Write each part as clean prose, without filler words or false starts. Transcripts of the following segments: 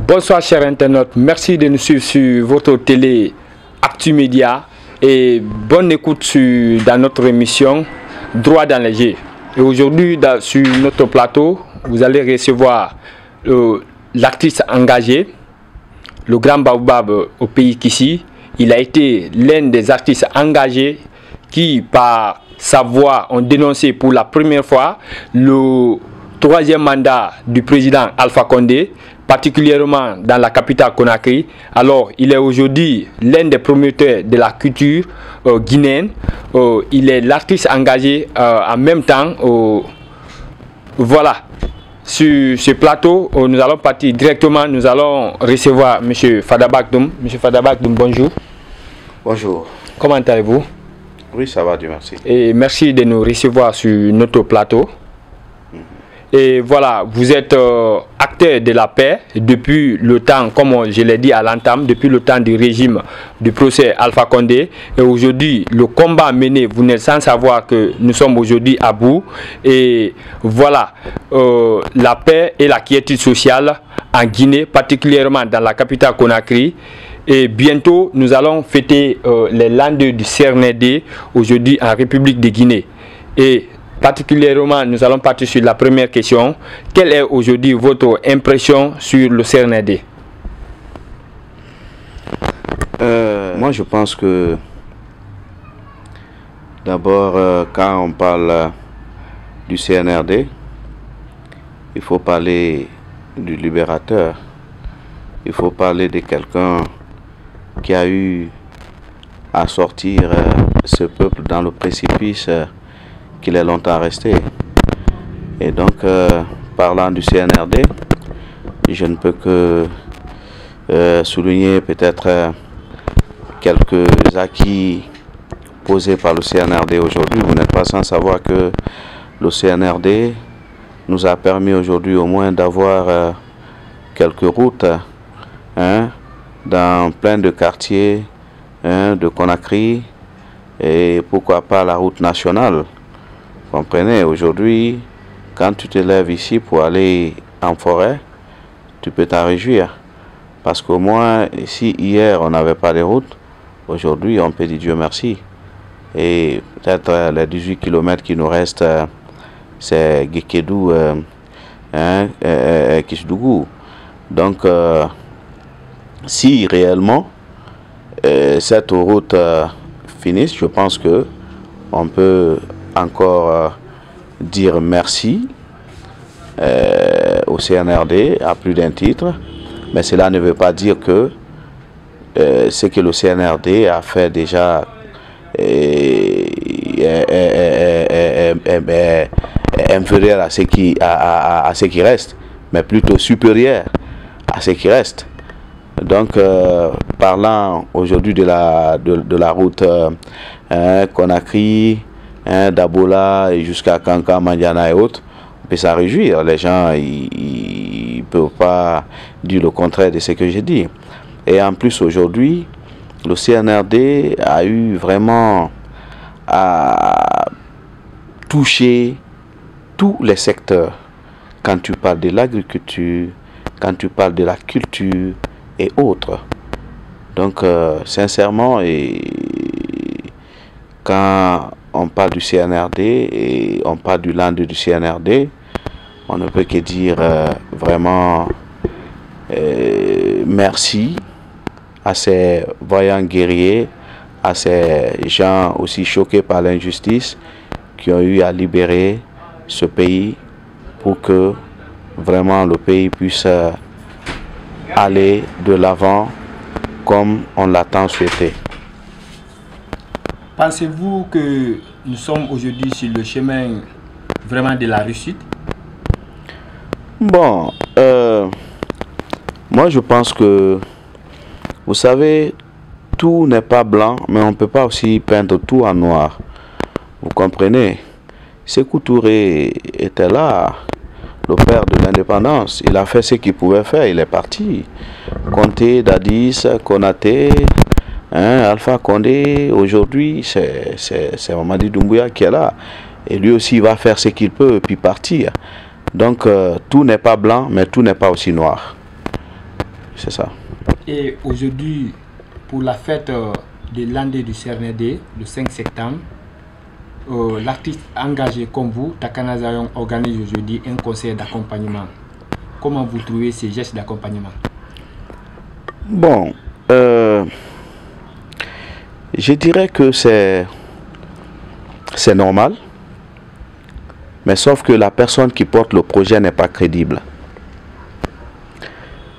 Bonsoir chers internautes, merci de nous suivre sur votre télé Actu Média et bonne écoute dans notre émission Droit dans les jeux. Et aujourd'hui sur notre plateau, vous allez recevoir l'artiste engagé, le grand Baobab au pays qu'ici. Il a été l'un des artistes engagés qui par sa voix ont dénoncé pour la première fois le troisième mandat du président Alpha Condé, particulièrement dans la capitale Conakry. Alors, il est aujourd'hui l'un des promoteurs de la culture guinéenne. Il est l'artiste engagé en même temps. Voilà. Sur ce plateau, nous allons partir directement. Nous allons recevoir M. Fada Bakdoum. M. Fada Bakdoum, bonjour. Bonjour. Comment allez-vous? Oui, ça va, Dieu merci. Et merci de nous recevoir sur notre plateau. Et voilà, vous êtes acteur de la paix depuis le temps, comme je l'ai dit à l'entame, depuis le temps du régime du procès Alpha Condé. Et aujourd'hui, le combat mené, vous n'êtes sans savoir que nous sommes aujourd'hui à bout. Et voilà, la paix et la quiétude sociale en Guinée, particulièrement dans la capitale Conakry. Et bientôt, nous allons fêter les lendemains du CNRD, aujourd'hui en République de Guinée. Et particulièrement, nous allons partir sur la première question. Quelle est aujourd'hui votre impression sur le CNRD? Moi, je pense que d'abord, quand on parle du CNRD, il faut parler du libérateur. Il faut parler de quelqu'un qui a eu à sortir ce peuple dans le précipice qu'il est longtemps resté. Et donc, parlant du CNRD, je ne peux que souligner peut-être quelques acquis posés par le CNRD aujourd'hui. Vous n'êtes pas sans savoir que le CNRD nous a permis aujourd'hui au moins d'avoir quelques routes dans plein de quartiers de Conakry, et pourquoi pas la route nationale. Comprenez, aujourd'hui, quand tu te lèves ici pour aller en forêt, tu peux t'en réjouir. Parce qu'au moins, si hier on n'avait pas de route, aujourd'hui on peut dire Dieu merci. Et peut-être les 18 km qui nous restent, c'est Guékédou, Kisdougou. Donc, si réellement cette route finisse, je pense que on peut encore dire merci au CNRD à plus d'un titre, mais cela ne veut pas dire que ce que le CNRD a fait déjà est inférieur à ce qui reste, mais plutôt supérieur à ce qui reste. Donc, parlant aujourd'hui de la route Conakry, d'Abola et jusqu'à Kanka, Mandiana et autres, on peut s'en réjouir. Les gens ils ne peuvent pas dire le contraire de ce que j'ai dit. Et en plus, aujourd'hui, le CNRD a eu vraiment à toucher tous les secteurs. Quand tu parles de l'agriculture, quand tu parles de la culture et autres. Donc, sincèrement, quand on parle du CNRD et on parle du land du CNRD, on ne peut que dire vraiment merci à ces voyants guerriers, à ces gens aussi choqués par l'injustice qui ont eu à libérer ce pays pour que vraiment le pays puisse aller de l'avant comme on l'a tant souhaité. Pensez-vous que nous sommes aujourd'hui sur le chemin vraiment de la réussite? Bon, moi je pense que, vous savez, tout n'est pas blanc, mais on ne peut pas aussi peindre tout en noir. Vous comprenez? Sékou Touré était là, le père de l'indépendance. Il a fait ce qu'il pouvait faire, il est parti. Conté, Dadis, Konaté, Alpha Condé, aujourd'hui, c'est Mamadi Doumbouya qui est là. Et lui aussi, il va faire ce qu'il peut et puis partir. Donc, tout n'est pas blanc, mais tout n'est pas aussi noir. c'est ça. Et aujourd'hui, pour la fête de l'année du CNRD, le 5 septembre, l'artiste engagé comme vous, Takana Zion, organise aujourd'hui un concert d'accompagnement. Comment vous trouvez ces gestes d'accompagnement? Bon, je dirais que c'est normal, mais sauf que la personne qui porte le projet n'est pas crédible.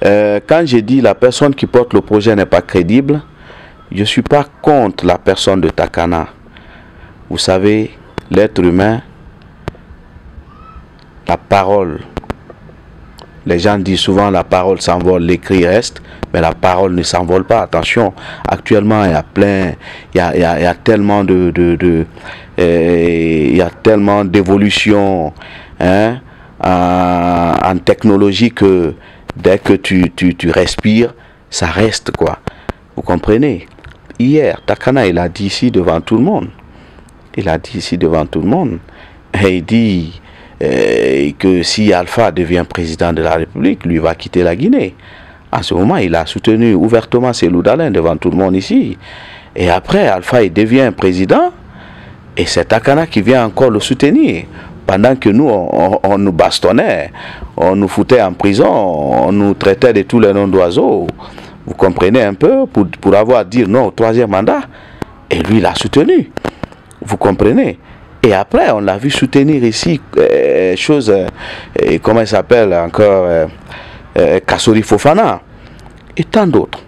Quand je dis la personne qui porte le projet n'est pas crédible, je ne suis pas contre la personne de Takana. Vous savez, l'être humain, la parole, les gens disent souvent la parole s'envole, l'écrit reste, mais la parole ne s'envole pas. Attention, actuellement il y a tellement il y a tellement d'évolution, hein, en technologie que dès que tu respires, ça reste, quoi. Vous comprenez? Hier, Takana, il a dit ici devant tout le monde. Il a dit ici devant tout le monde. Et il dit que si Alpha devient président de la République, lui va quitter la Guinée. En ce moment, il a soutenu ouvertement Cellou Dalein devant tout le monde ici. Et après, Alpha, il devient président. Et c'est Takana qui vient encore le soutenir. Pendant que nous, on nous bastonnait, on nous foutait en prison, on nous traitait de tous les noms d'oiseaux. Vous comprenez un peu, pour avoir dit non au troisième mandat. Et lui, il a soutenu. Vous comprenez? Et après, on l'a vu soutenir ici, comment il s'appelle encore, Kassori Fofana, et tant d'autres.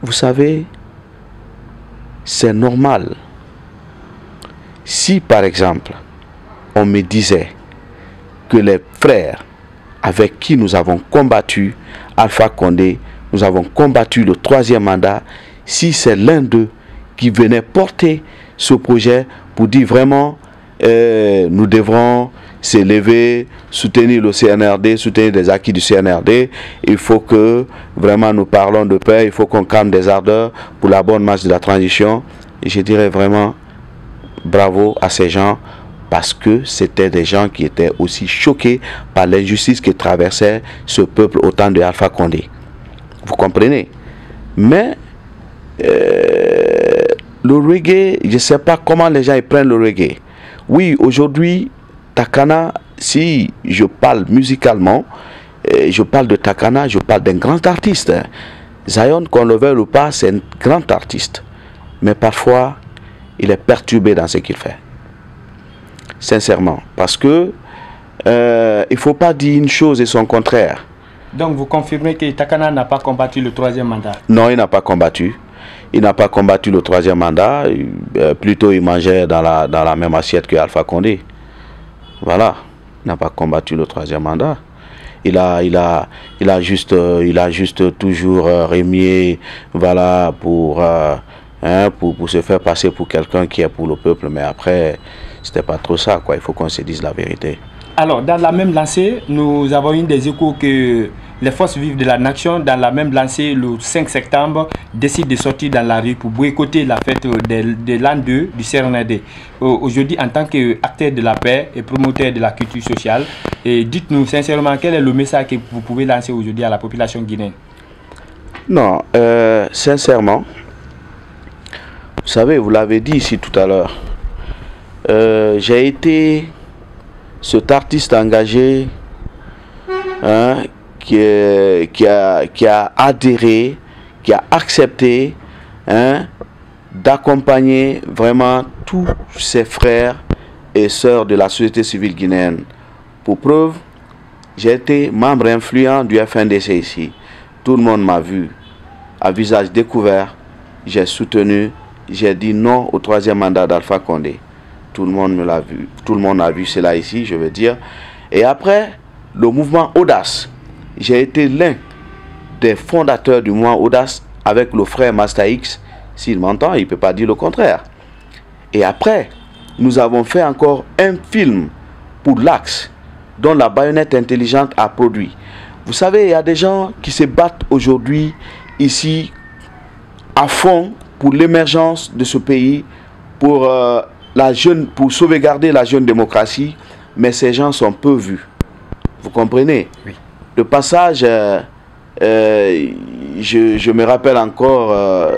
Vous savez, c'est normal. Si, par exemple, on me disait que les frères avec qui nous avons combattu Alpha Condé, nous avons combattu le troisième mandat, si c'est l'un d'eux qui venait porter ce projet pour dire vraiment nous devrons s'élever, soutenir le CNRD, soutenir les acquis du CNRD, il faut que vraiment nous parlons de paix, il faut qu'on calme des ardeurs pour la bonne marche de la transition. Et je dirais vraiment bravo à ces gens, parce que c'était des gens qui étaient aussi choqués par l'injustice qui traversait ce peuple au temps de Alpha Condé. Vous comprenez? Mais le reggae, je ne sais pas comment les gens ils prennent le reggae. Oui, aujourd'hui, Takana, si je parle musicalement, je parle de Takana, je parle d'un grand artiste. Zion, qu'on le veuille ou pas, c'est un grand artiste. Mais parfois, il est perturbé dans ce qu'il fait. Sincèrement. Parce que il ne faut pas dire une chose et son contraire. Donc vous confirmez que Takana n'a pas combattu le troisième mandat? Non, il n'a pas combattu. Il n'a pas combattu le troisième mandat. Plutôt, il mangeait dans la même assiette que Alpha Condé. Voilà. Il n'a pas combattu le troisième mandat. Il a juste toujours remué, voilà, pour se faire passer pour quelqu'un qui est pour le peuple. Mais après, c'était pas trop ça, quoi. Il faut qu'on se dise la vérité. Alors, dans la même lancée, nous avons eu des échos que les forces vives de la nation, dans la même lancée, le 5 septembre, décident de sortir dans la rue pour boycotter la fête de l'an 2 du CNRD. Aujourd'hui, en tant qu'acteur de la paix et promoteur de la culture sociale, dites-nous sincèrement quel est le message que vous pouvez lancer aujourd'hui à la population guinéenne? Non, sincèrement, vous savez, vous l'avez dit ici tout à l'heure, j'ai été cet artiste engagé, hein, qui a adhéré, qui a accepté, hein, d'accompagner vraiment tous ses frères et sœurs de la société civile guinéenne. Pour preuve, j'ai été membre influent du FNDC ici. Tout le monde m'a vu à visage découvert. J'ai soutenu, j'ai dit non au troisième mandat d'Alpha Condé. Tout le monde me l'a vu. Tout le monde a vu cela ici, je veux dire. Et après, le mouvement Audace. J'ai été l'un des fondateurs du mouvement Audace avec le frère Master X. S'il m'entend, il ne peut pas dire le contraire. Et après, nous avons fait encore un film pour l'Axe, dont la baïonnette intelligente a produit. Vous savez, il y a des gens qui se battent aujourd'hui ici à fond pour l'émergence de ce pays, pour pour sauvegarder la jeune démocratie, mais ces gens sont peu vus. Vous comprenez? Oui. Le passage je me rappelle encore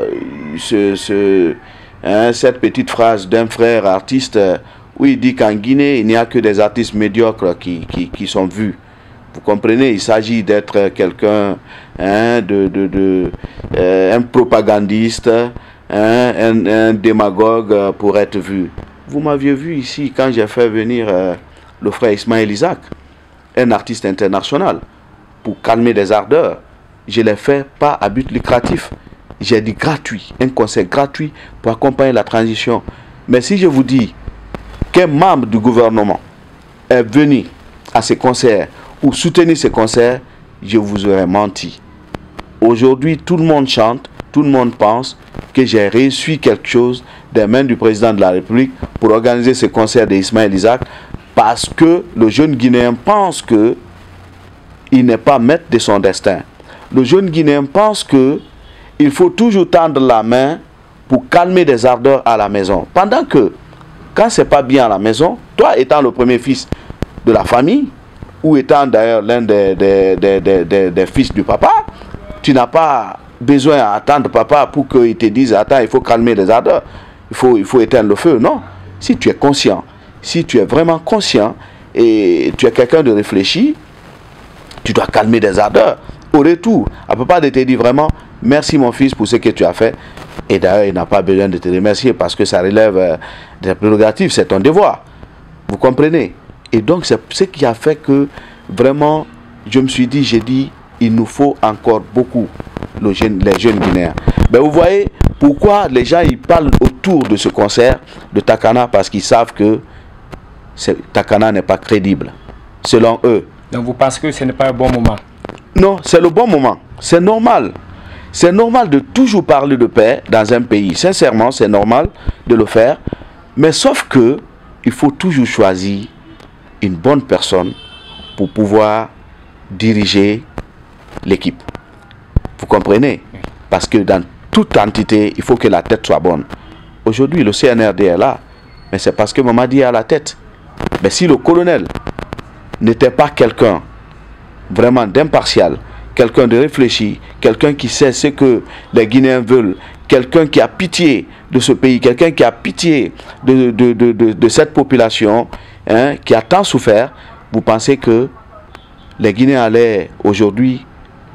cette petite phrase d'un frère artiste où il dit qu'en Guinée, il n'y a que des artistes médiocres qui sont vus. Vous comprenez, il s'agit d'être quelqu'un, un propagandiste, un démagogue pour être vu. Vous m'aviez vu ici quand j'ai fait venir le frère Ismaël Isaac, un artiste international, pour calmer des ardeurs. Je l'ai fait pas à but lucratif. J'ai dit gratuit, un concert gratuit pour accompagner la transition. Mais si je vous dis qu'un membre du gouvernement est venu à ces concerts ou soutenir ces concerts, je vous aurais menti. Aujourd'hui, tout le monde chante, tout le monde pense que j'ai reçu quelque chose des mains du président de la République pour organiser ce concert d'Ismaël Isaac, parce que le jeune Guinéen pense que il n'est pas maître de son destin. Le jeune Guinéen pense que il faut toujours tendre la main pour calmer des ardeurs à la maison. Pendant que, quand c'est pas bien à la maison, toi étant le premier fils de la famille, ou étant d'ailleurs l'un des fils du papa, tu n'as pas besoin d'attendre papa pour qu'il te dise, attends, il faut calmer les ardeurs, il faut éteindre le feu. Non, si tu es conscient, si tu es vraiment conscient, et tu es quelqu'un de réfléchi, tu dois calmer des ardeurs. Au retour, à papa de te dire vraiment, merci mon fils pour ce que tu as fait. Et d'ailleurs, il n'a pas besoin de te remercier parce que ça relève des prérogatives, c'est ton devoir. Vous comprenez? Et donc, c'est ce qui a fait que vraiment, je me suis dit, j'ai dit, il nous faut encore beaucoup, les jeunes Guinéens. Ben, vous voyez pourquoi les gens ils parlent autour de ce concert de Takana, parce qu'ils savent que Takana n'est pas crédible, selon eux. Donc vous pensez que ce n'est pas un bon moment? Non, c'est le bon moment. C'est normal. C'est normal de toujours parler de paix dans un pays. Sincèrement, c'est normal de le faire. Mais sauf que il faut toujours choisir une bonne personne pour pouvoir diriger l'équipe. Vous comprenez? Parce que dans toute entité, il faut que la tête soit bonne. Aujourd'hui, le CNRD est là, mais c'est parce que Mamadi est à la tête. Mais si le colonel n'était pas quelqu'un vraiment d'impartial, quelqu'un de réfléchi, quelqu'un qui sait ce que les Guinéens veulent, quelqu'un qui a pitié de ce pays, quelqu'un qui a pitié de cette population, hein, qui a tant souffert, vous pensez que les Guinéens allaient aujourd'hui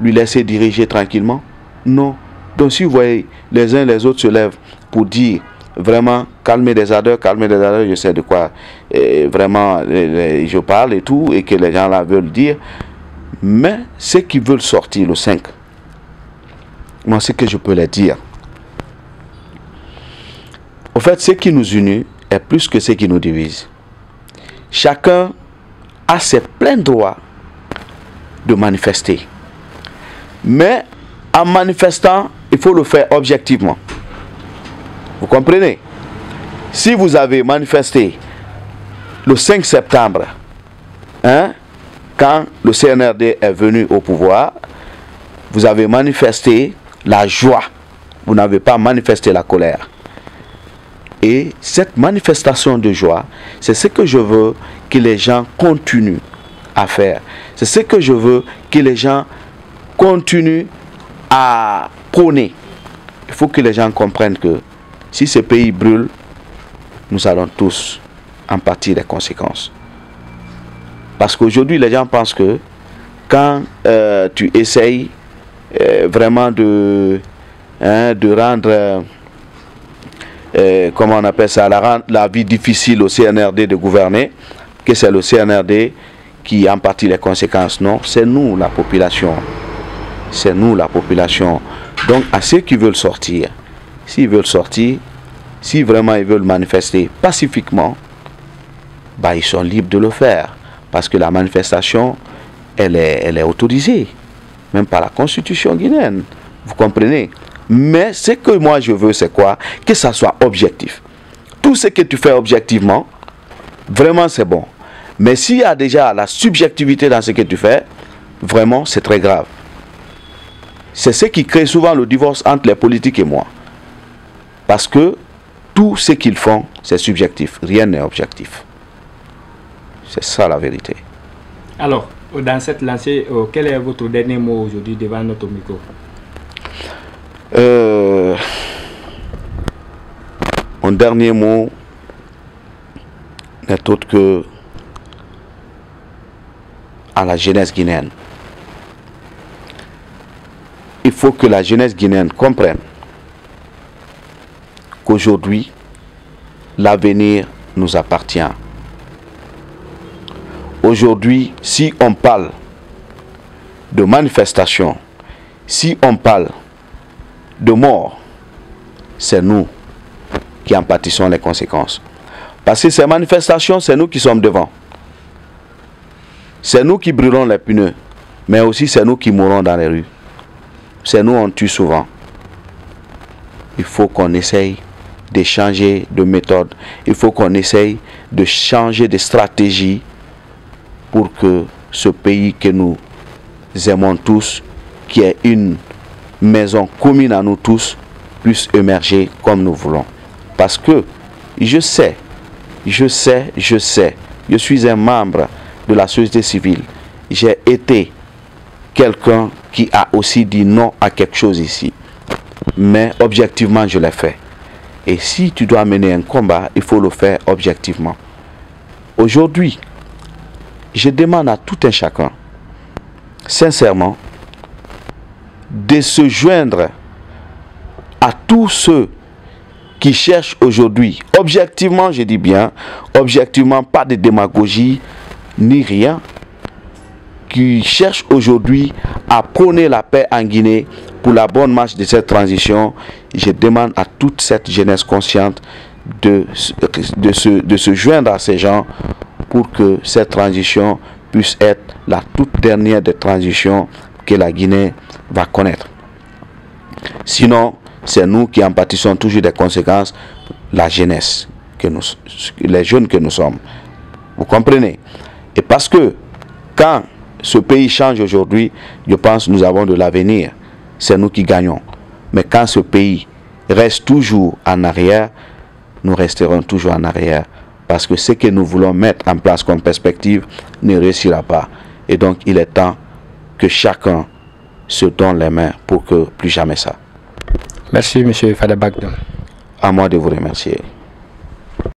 lui laisser diriger tranquillement? Non. Donc si vous voyez, les uns les autres se lèvent pour dire vraiment calmer les ardeurs, je sais de quoi vraiment je parle et tout, et que les gens là veulent dire. Mais ceux qui veulent sortir le 5, moi ce que je peux les dire, au fait, ce qui nous unit est plus que ce qui nous divise. Chacun a ses pleins droits de manifester. Mais en manifestant, il faut le faire objectivement. Vous comprenez? Si vous avez manifesté le 5 septembre, hein, quand le CNRD est venu au pouvoir, vous avez manifesté la joie. Vous n'avez pas manifesté la colère. Et cette manifestation de joie, c'est ce que je veux que les gens continuent à faire. C'est ce que je veux que les gens continuent à prôner. Il faut que les gens comprennent que si ce pays brûle, nous allons tous en pâtir des conséquences. Parce qu'aujourd'hui, les gens pensent que quand tu essayes vraiment de rendre, comment on appelle ça, la vie difficile au CNRD de gouverner, que c'est le CNRD qui en pâtit les conséquences. Non, c'est nous la population. C'est nous la population. Donc à ceux qui veulent sortir, s'ils veulent sortir, si vraiment ils veulent manifester pacifiquement, bah, ils sont libres de le faire. Parce que la manifestation, elle est autorisée, même par la constitution guinéenne. Vous comprenez? Mais ce que moi je veux, c'est quoi? Que ça soit objectif. Tout ce que tu fais objectivement, vraiment c'est bon. Mais s'il y a déjà la subjectivité dans ce que tu fais, vraiment c'est très grave. C'est ce qui crée souvent le divorce entre les politiques et moi. Parce que tout ce qu'ils font, c'est subjectif. Rien n'est objectif. C'est ça la vérité. Alors, Dans cette lancée, quel est votre dernier mot aujourd'hui devant notre micro? Mon dernier mot n'est autre que à la jeunesse guinéenne. Il faut que la jeunesse guinéenne comprenne qu'aujourd'hui, l'avenir nous appartient. Aujourd'hui, si on parle de manifestation, si on parle de mort, c'est nous qui en pâtissons les conséquences. Parce que ces manifestations, c'est nous qui sommes devant. C'est nous qui brûlons les pneus, mais aussi c'est nous qui mourons dans les rues. C'est nous on tue souvent. Il faut qu'on essaye de changer de méthode. Il faut qu'on essaye de changer de stratégie pour que ce pays que nous aimons tous, qui est une maison commune à nous tous, puisse émerger comme nous voulons. Parce que je suis un membre de la société civile. J'ai été quelqu'un qui a aussi dit non à quelque chose ici. Mais objectivement, je l'ai fait. Et si tu dois mener un combat, il faut le faire objectivement. Aujourd'hui, je demande à tout un chacun, sincèrement, de se joindre à tous ceux qui cherchent aujourd'hui, objectivement, je dis bien, objectivement, pas de démagogie, ni rien, qui cherchent aujourd'hui à prôner la paix en Guinée pour la bonne marche de cette transition. Je demande à toute cette jeunesse consciente de se joindre à ces gens pour que cette transition puisse être la toute dernière des transitions que la Guinée va connaître. Sinon, c'est nous qui en pâtissons toujours des conséquences, la jeunesse, les jeunes que nous sommes. Vous comprenez? Et parce que quand ce pays change aujourd'hui, je pense que nous avons de l'avenir. C'est nous qui gagnons. Mais quand ce pays reste toujours en arrière, nous resterons toujours en arrière. Parce que ce que nous voulons mettre en place comme perspective ne réussira pas. Et donc, il est temps que chacun se donne les mains pour que plus jamais ça. Merci, M. Fada Bagdon. À moi de vous remercier.